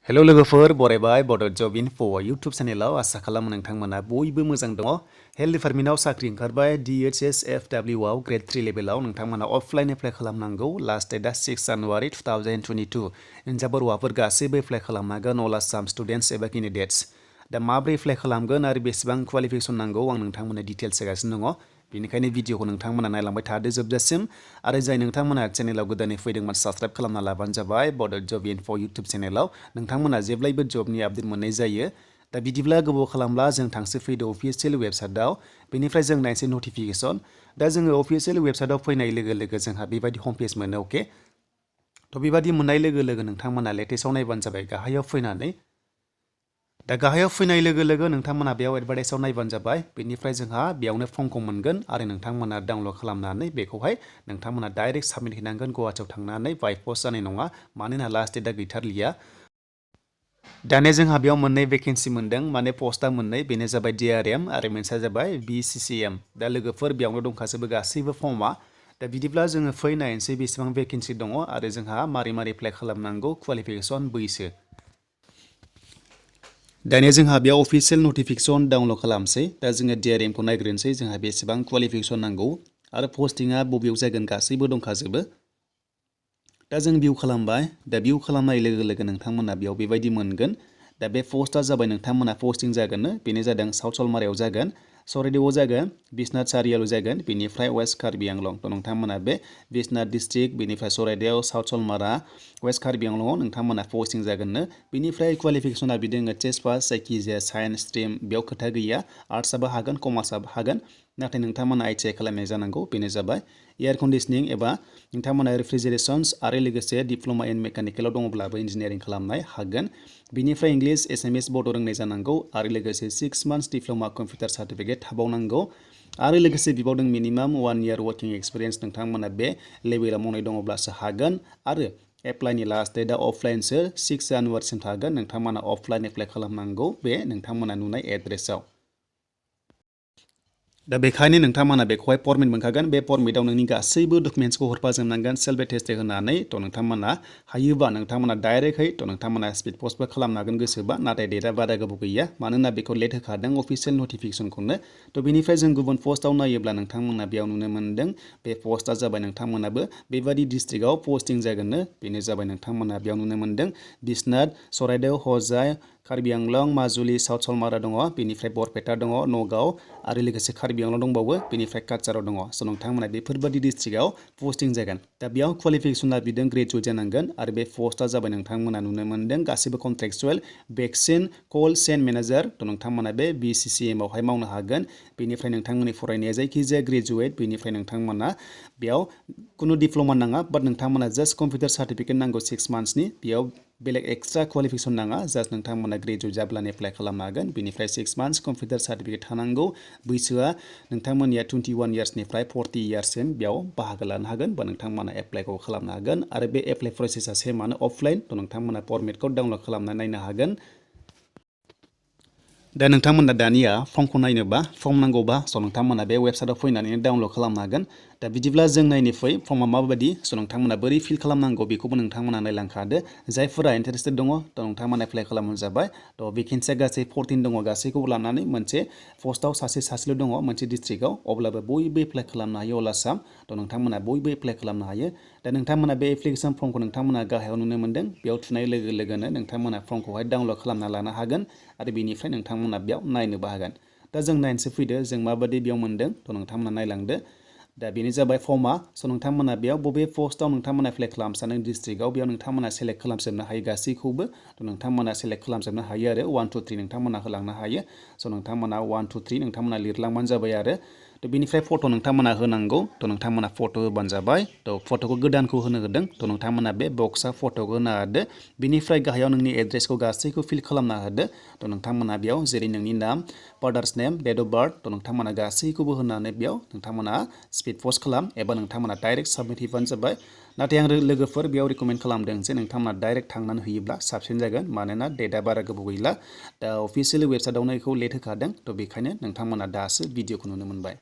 Hello लोगोफोर बरायबाय बड जब info YouTube चेनेलाव आसा खालामो नोंथांमोना बयबो मोजां दङ। हेल्थ डिपार्टमेन्टआव साख्रि ओंखारबाय DHSFW आव ग्रेड 3 लेभेलाव नोंथांमोना अफलाइन एप्लाइ खालामनांगौ। लास्ट डेटआ 6 जानुवारि 2022। हिनजावफोर हौवाफोर गासैबो एप्लाइ खालामनो हागोन अल आसाम स्टुडेन्टस एबा केन्डिडेट्स। दा माब्रै एप्लाइ खालामगोन आरो बेसेबां क्वालिफिकेसन नांगौ आं नोंथांमोननो डिटेल्स होगासिनो दङ। बेनिखायनो भिडिअखौ नोंथांमोना नायलांबाय थादो जोबजासिम आरो जाय नोंथांमोना चेनेलाव गोदानै फैदोंमोन साबस्क्राइब खालामना लाबानो जाबाय बड जब इनफो यूट्यूब चेनेलाव नोंथांमोना जेब्लायबो जबनि आपडेट मोननाय जायो। दा बिदिब्ला गोबाव खालामला जों थांसो फैदो अफिसियेल वेबसाइटआव बेनिफ्राय जों नायसै नटिफिकेसन। दा जोङो अफिसियेल वेबसाइटआव फैनाय लोगो लोगो जोंहा बेबायदि हम पेज मोनो अके। थ' बेबायदि मोननाय लोगो लोगो नोंथांमोना लेटेस्टआव नायबानो जाबाय गाहायाव फैनानै। दा गाहायाव फैनाय लोगो लोगो नोंथांमोना बेयाव एडभार्टाइजआव नायबानो जाबाय। बेनिफ्राय जोंहा बेयावनो फर्मखौ मोनगोन आरो नोंथांमोना डाउनलड खालामनानै बेखौहाय नोंथांमोना डाइरेक्ट साबमिट हैनांगोन। गुवाहाटियाव थांनानै बाय पस्ट जानाय नङा मानोना लास्ट डेटआ गैथारलिया। दानिया जोंहा बेयाव मोननै भेकेन्सि मोनदों माने पस्टआ मोननै बेनो जाबाय DRM आरो मोनसेया जाबाय VCCM। दा लोगोफोर बेयावनो दंखाजोबो गासैबो फर्मआ। दा बिदिब्ला जोङो फै नायनोसै बेसेबां भेकेन्सि दङ आरो जोंहा मारै एप्लाइ खालामनांगौ क्वालिफिकेसन बैसो। दानिया जोंहा बेयाव अफिसियेल नटिफिकेसन डाउनलड खालामसै। दा जोङो DRM खौ नायग्रोनोसै जोंहा बेसेबां क्वालिफिकेसन नांगौ आरो पस्टिंआ बबेयाव जागोन गासैबो दंखाजोबो। दा जों भिउ खालामबाय। दा भिउ खालामनाय लोगो लोगो नोंथांमोना बेयाव बेबायदि मोनगोन। दा बे पस्टआ जाबाय नोंथांमोना पस्टिं जागोन बेनो जादों साउथ सलमारायाव जागोन, सराइदेवआव जागोन, बिश्वनाथ सारियालियाव जागोन, बेनिफ्राय वेस्ट कार्बि आंलं। थ' नोंथांमोना बे बिश्वनाथ डिस्ट्रिक्ट बेनिफ्राय सराइदेव, साउथ सलमारा, वेस्ट कार्बि आंलंआव नोंथांमोना पस्टिं जागोननो। बेनिफ्राय क्वालिफिकेसना बिदिनो चेस पास जायखिजाया साइन्स स्ट्रिम बेयाव खोथा गैया। आर्ट्सआबो हागोन कमार्सआबो हागोन नाथाय नोंथांमोना ITI खालामनाय जानांगौ बेनो जाबाय एयार कन्डिशनिं एबा नोंथांमोना रेफ्रिजारेशन्स आरो लोगोसे डिप्ल'मा इन मेकानिकेलाव दङब्लाबो इन्जिनियारिं खालामनाय हागोन। बेनिफ्राय इंलिश एसामिस बड' रोंनाय जानांगौ आरो लोगोसे 6 मान्थ्स डिप्ल'मा कम्पिउटार सार्टिफिकेट थाबावनांगौ आरो लोगोसे बिबावदों मिनिमाम 1 year वर्किं एक्सपिरियेन्स नोंथांमोना बे लेभेलाव मावनाय दङब्लासो हागोन। आरो एप्लाइनि लास्ट डेटआ अफलाइनसो 6 जानुवारिसिम थागोन। नोंथांमोना अफलाइन एप्लाइ खालामनांगौ बे नोंथांमोना नुनाय एड्रेसाव। दा बेखायनो नोंथांमोना बेखौहाय फर्मेट मोनखागोन। बे फर्मेटाव नोंनि गासैबो डकुमेन्ट्सखौ हरफाजोबनांगोन सेल्फ एटेस्टेड होनानै। थ' नोंथांमोना हायोबा नोंथांमोना डाइरेक्टहै थ' नोंथांमोना स्पिड पस्टबो खालामनो हागोन गोसोबा नाथाय डेटआ बारा गोबाव गैया मानोना बेखौ लेट होखादों अफिसियेल नटिफिकेसनखौनो। थ' बेनिफ्राय जों गुबुन पस्टआव नायोब्ला नोंथांमोना बेयाव नुनो मोन्दों बे पस्टआ जाबाय नोंथांमोनाबो बेबादि डिस्ट्रिक्टआव पस्टिं जागोननो बेनो जाबाय नोंथांमोना बेयाव नुनो मोन्दों बिश्वनाथ, सराइदेव, हजाय, कार्बि आंलं, माजुलि, साउथ सलमारा दङ, बेनिफ्राय बरपेटा दङ, नगाव आरो लोगोसे कार्बि आंलं दंबावो, बेनिफ्राय काछाराव दङ। स' नोंथांमोना बेफोरबायदि डिस्ट्रिक्टआव पस्टिं जागोन। दा बेयाव क्वालिफिकेसना बिदों ग्रेजुवेट जानांगोन आरो बे पस्टआ जाबाय नोंथांमोना नुनो मोन्दों गासैबो कन्ट्रेक्चुएल भेक्सिन कल चेन मेनेजार। थ' नोंथांमोना बे VCCM आवहाय मावनो हागोन। बेनिफ्राय नोंथांमोननि फरायनाया जायखिजाया ग्रेजुवेट बेनिफ्राय नोंथांमोना बेयाव खुनु डिप्ल'मा नाङा बाट नोंथांमोना जास्ट कम्पिउटार सार्टिफिकेट नांगौ 6 मान्थ्सनि। बेयाव बेलेग एक्सट्रा क्वालिफिकेसन नाङा जास्ट नोंथांमोना ग्रेजुवेट जाब्लानो एप्लाइ खालामनो हागोन। बेनिफ्राय 6 मान्थ्स कम्पिउटार सार्टिफिकेट थानांगौ। बैसोआ नोंथांमोननिया 21 इयार्सनिफ्राय 40 इयार्ससिम बेयाव बाहागो लानो हागोन बा नोंथांमोना एप्लाइखौ खालामनो हागोन। आरो बे एप्लाइ प्रसेसा सेमानो अफलाइन। थ' नोंथांमोना फर्मेटखौ डाउनलड खालामना नायनो हागोन। दा नोंथांमोना दानिया फर्मखौ नायनोबा फर्म नांगौबा स' नोंथांमोना बे वेबसाइटआव फैनानै डाउनलड खालामनो हागोन। दा बिदिब्ला जों नायनो फै फर्मआ माबायदि स' नोंथांमोना बोरै फिल खालामनांगौ बेखौबो नोंथांमोना नायलांखादो। जायफोरा इन्टारेस्टेड दङ थ' नोंथांमोना एप्लाइ खालामबानो जाबाय। थ' भेकेन्सिया गासै 14 दङ गासैखौबो लानानै मोनसे पस्टआव सासेल' दङ मोनसे डिस्ट्रिक्टआव अब्लाबो बयबो एप्लाइ खालामनो हायो अल आसाम। थ' नोंथांमोना बयबो एप्लाइ खालामनो हायो। दा नोंथांमोना बे एप्लिकेसन फर्मखौ नोंथांमोना गाहायाव नुनो मोन्दों बेयाव थुनाय लोगो लोगोनो नोंथांमोना फर्मखौहाय डाउनलड खालामना लानो हागोन आरो बेनिफ्राय नोंथांमोना बेयाव नायनोबो हागोन। दा जों नायनोसो फैदो जों माबायदि बेयाव मोन्दों थ' नोंथांमोना नायलांदो। दा बेनो जाबाय फर्मआ स' नोंथांमोना बेयाव बबे पस्टआव नोंथांमोना एप्लाइ खालामसानो डिस्ट्रिक्टआव बेयाव नोंथांमोना सेलेक्ट खालामजोबनो हायो गासैखौबो। थ' नोंथांमोना सेलेक्ट खालामजोबनो हायो आरो 1 2 3 नोंथांमोना होलांनो हायो। स' नोंथांमोना 1 2 3 नोंथांमोना लिरलांबानो जाबाय आरो। थ' बेनिफ्राय फट' नोंथांमोना होनांगौ। थ' नोंथांमोना फट' होबानो जाबाय। थ' फट'खौ गोदानखौ होनो होदों थ' नोंथांमोना बे बक्सआ फट'खौ होनो हादो। बेनिफ्राय गाहायाव नोंनि एड्रेसखौ गासैखौ फिल खालामना होदो। थ' नोंथांमोना बेयाव जेरै नोंनि नाम, father's name, date of birth थ' नोंथांमोना गासैखौबो होनानै बेयाव नोंथांमोना स्पिड पस्ट खालाम एबा नोंथांमोना डाइरेक्ट साबमिट हैबानो जाबाय। नाथाय आं लोगोफोर बेयाव रिकमेन्ड खालामदों जे नोंथांमोना डाइरेक्ट थांनानै होयोब्ला साबसिन जागोन मानोना डेटआ बारा गोबाव गैला। दा अफिसियेल वेबसाइटआवनो बेखौ लेट होखादों थ' बेखायनो नोंथांमोना दासो भिडिअखौ नुनो मोनबाय।